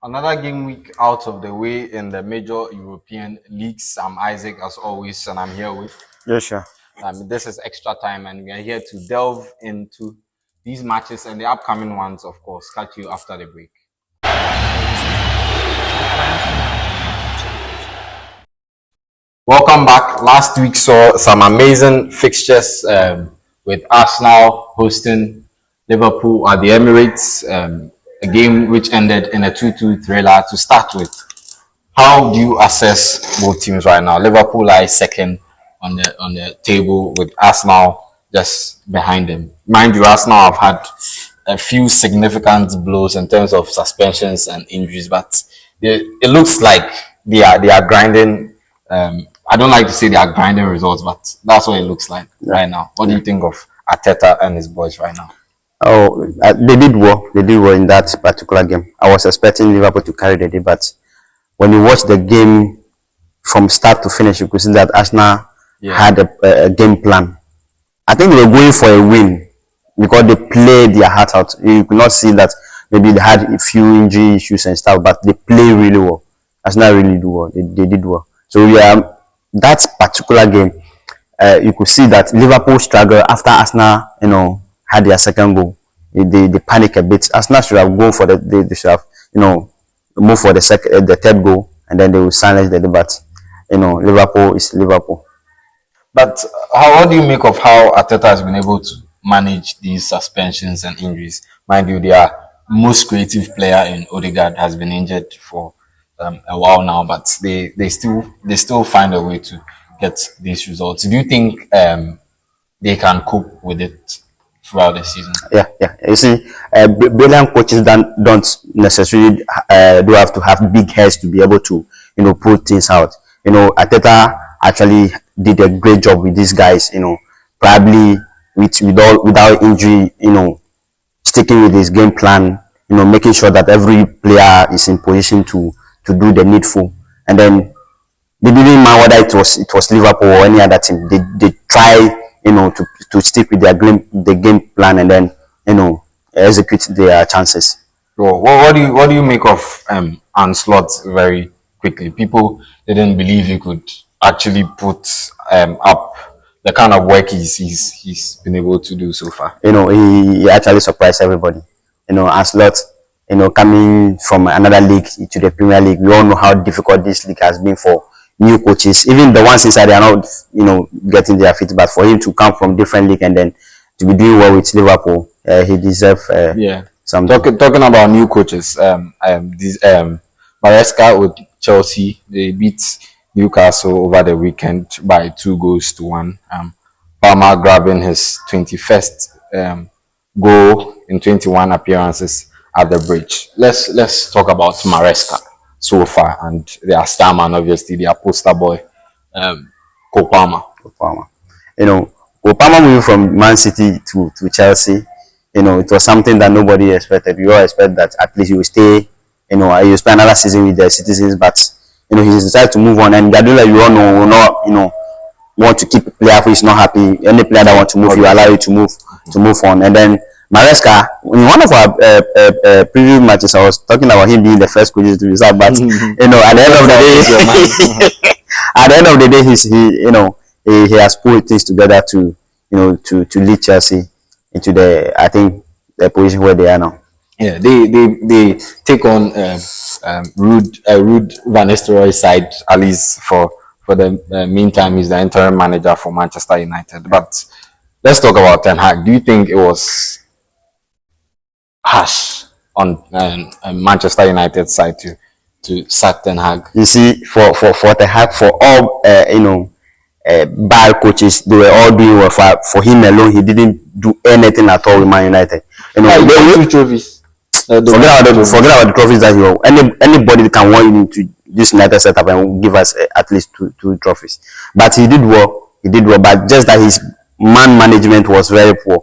Another game week out of the way in the major European leagues. I'm Isaac, as always, and I'm here with. Yeah, sure. This is extra time, and we are here to delve into these matches and the upcoming ones, of course. Catch you after the break. Welcome back. Last week saw some amazing fixtures with Arsenal hosting Liverpool at the Emirates. A game which ended in a 2-2 thriller to start with. How do you assess both teams right now? Liverpool lies second on the table with Arsenal just behind them. Mind you, Arsenal have had a few significant blows in terms of suspensions and injuries, but it looks like they are grinding. I don't like to say they are grinding results, but that's what it looks like right now. What do you think of Arteta and his boys right now? Oh, they did well. They did well in that particular game. I was expecting Liverpool to carry the day, but when you watch the game from start to finish, you could see that Arsenal had a game plan. I think they were going for a win because they played their heart out. You could not see that maybe they had a few injury issues and stuff, but they play really well. Arsenal really do well. They did well. So that particular game, you could see that Liverpool struggled after Arsenal, had their second goal. They panic a bit. Arsenal should have gone for they should have, move for the third goal, and then they will silence the debate. Liverpool is Liverpool. But what do you make of how Arteta has been able to manage these suspensions and injuries? Mind you, their most creative player in Odegaard has been injured for a while now, but they still find a way to get these results. Do you think they can cope with it throughout the season? Yeah. You see, brilliant coaches don't necessarily do have to have big heads to be able to, put things out. Arteta actually did a great job with these guys. Probably without injury. Sticking with his game plan. Making sure that every player is in position to do the needful, and then they didn't mind whether it was Liverpool or any other team. They try to stick with the game plan and then execute their chances. So what do you make of Ancelotti very quickly? People didn't believe he could actually put up the kind of work he's been able to do so far. He actually surprised everybody. Ancelotti, coming from another league to the Premier League, we all know how difficult this league has been for new coaches. Even the ones inside, they are not, getting their feet. But for him to come from different league and then to be doing well with Liverpool, he deserves some. Talking about new coaches, Maresca with Chelsea, they beat Newcastle over the weekend by 2-1. Palmer grabbing his 21st goal in 21 appearances at the Bridge. Let's talk about Maresca so far, and their star man, obviously their poster boy, Cole Palmer. Cole Palmer moving from Man City to Chelsea, it was something that nobody expected. We all expect that at least he will stay, he will spend another season with the Citizens, but he decided to move on. And Guardiola, you all know, will not, want to keep a player who is not happy. Any player that wants to move, you allow you to move on. And then Maresca, in one of our preview matches, I was talking about him being the first coach to resign, but at the end of the day, at the end of the day, he has put things together to lead Chelsea into the position where they are now. Yeah, they take on Ruud van Nistelrooy's side, at least for the meantime. He's the interim manager for Manchester United. But let's talk about Ten Hag. Do you think it was harsh on Manchester United side to sack Ten Hag? You see, for Ten Hag, for all bad coaches, they were all doing well. For him alone, he didn't do anything at all with Man United. They won 2 trophies. Forget about the trophies that anybody can want into this United setup and give us at least two trophies. But he did well. But just that his man management was very poor.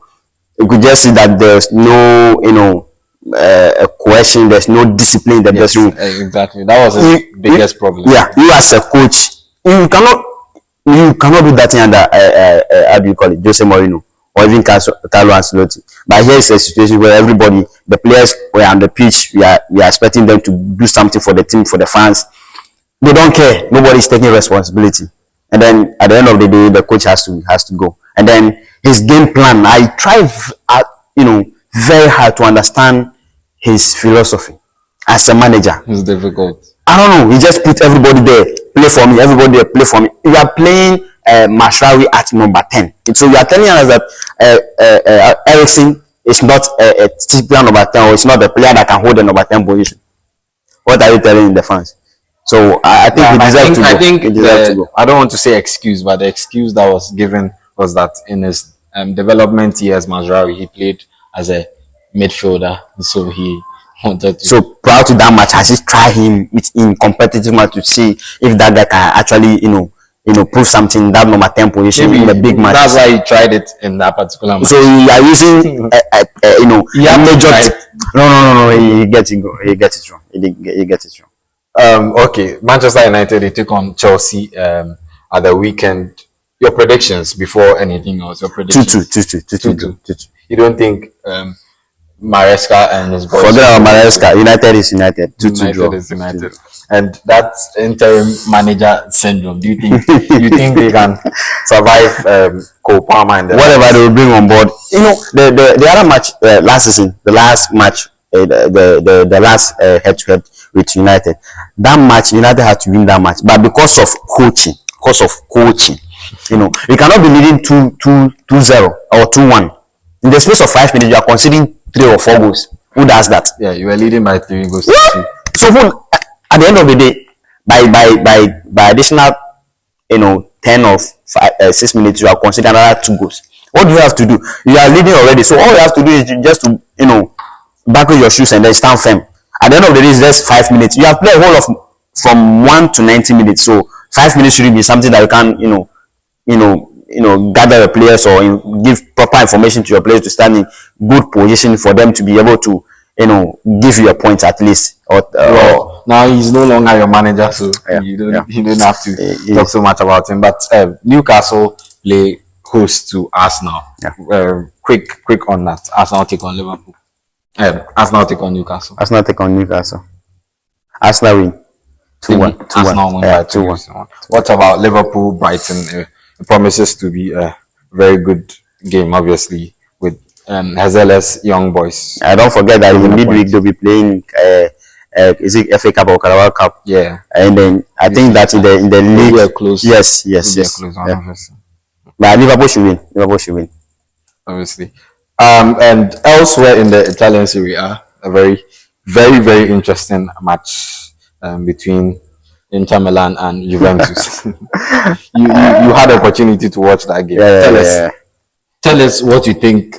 You could just see that there's no a cohesion. There's no discipline in the dressing room. Exactly, that was his biggest problem. Yeah, you as a coach, you cannot do that thing under how do you call it, Jose Mourinho or even Carlo Ancelotti. But here is a situation where everybody, the players were on the pitch. We are expecting them to do something for the team, for the fans. They don't care. Nobody's taking responsibility. And then at the end of the day, the coach has to go. And then his game plan, I try, very hard to understand his philosophy as a manager. It's difficult. I don't know. He just put everybody there, play for me. Everybody there, play for me. You are playing Mashrawi at number 10. So you are telling us that Ericsson is not a typical number 10, or it's not a player that can hold the number 10 position. What are you telling the fans? So I think he deserves to go. I think I don't want to say excuse, but the excuse that was given was that in his development years, Mazraoui, he played as a midfielder, so he wanted to. So prior to that match, has he tried him in competitive match to see if that guy can actually, prove something in that number 10 position? Maybe in a big match. That's why he tried it in that particular match. So you are using, No. He gets it wrong. He gets it wrong. Okay, Manchester United, they took on Chelsea at the weekend. Your predictions before anything else? Your predictions? 2-2. You don't think Maresca and his boys? Forget about Maresca. United is United. 2-2 draw. United is United. And that interim manager syndrome, do you think they can survive Cole Palmer and whatever they will bring on board? The other match last season, the last match, the last head-to-head with United, that match United had to win that match, but because of coaching, you cannot be leading 2-0 or 2-1 in the space of 5 minutes. You are conceding 3 or 4 goals. Who does that? Yeah, you were leading by 3 goals. So at the end of the day, by additional 10 or 6 minutes, you are conceding another 2 goals. What do you have to do? You are leading already, so all you have to do is just to buckle your shoes and then stand firm. At the end of the day, it's just 5 minutes. You have played a whole of from 1 to 90 minutes, so 5 minutes should be something that you can gather the players or give proper information to your players to stand in good position for them to be able to give you a point at least. Well, now he's no longer your manager, so you don't have to talk so much about him. But Newcastle play host to Arsenal. Quick on that. Arsenal take on Liverpool. Arsenal take on Newcastle. Arsenal win 2-1. Arsenal win by 2-1. What about Liverpool Brighton? It promises to be a very good game, obviously, with Hazel's young boys. Don't forget that in the midweek they'll be playing is it FA Cup or Carabao Cup? Yeah. And then I think that in the league, we are close. Yes. But Liverpool should win. Obviously. And elsewhere in the Italian Serie A, a very, very, very interesting match between Inter Milan and Juventus. you had the opportunity to watch that game. Tell us what you think.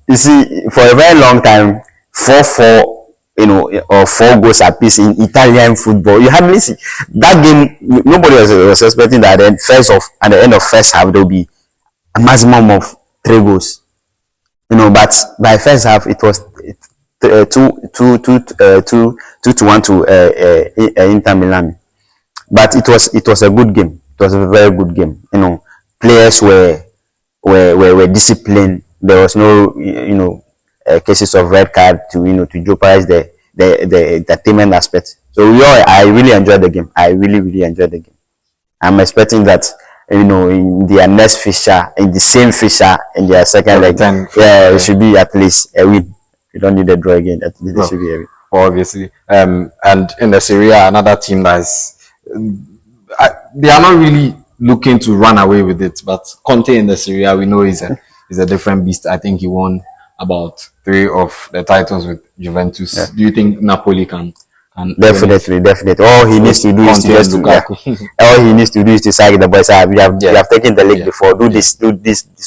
You see, for a very long time, 4-4, or 4 goals apiece in Italian football. You hardly see that game. Nobody was expecting that at the end of first half there will be a maximum of 3 goals. But by first half it was 2-1 to Inter Milan. But it was a good game. It was a very good game. Players were disciplined. There was no cases of red card to jeopardize the entertainment aspect. So I really enjoyed the game. I really enjoyed the game. I'm expecting that in their next fixture, in the same fixture in their second leg, it should be at least a win. You don't need a draw again. At least it should be a win. Obviously, and in the Serie A, another team that is they are not really looking to run away with it, but Conte in the Serie A, we know is a different beast. I think he won about 3 of the titles with Juventus. Yeah. Do you think Napoli can definitely? All he needs to do is all he needs to do is to say the boys, we have taken the league before. Do this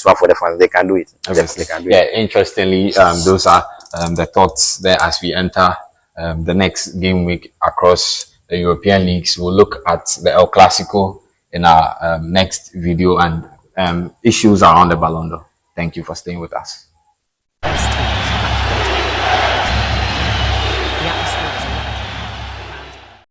one for the fans. They can do it. Obviously. They can do it. Interestingly, those are the thoughts there as we enter the next game week across the European leagues. We'll look at the El Clasico in our next video and issues around the Ballon d'Or. Thank you for staying with us.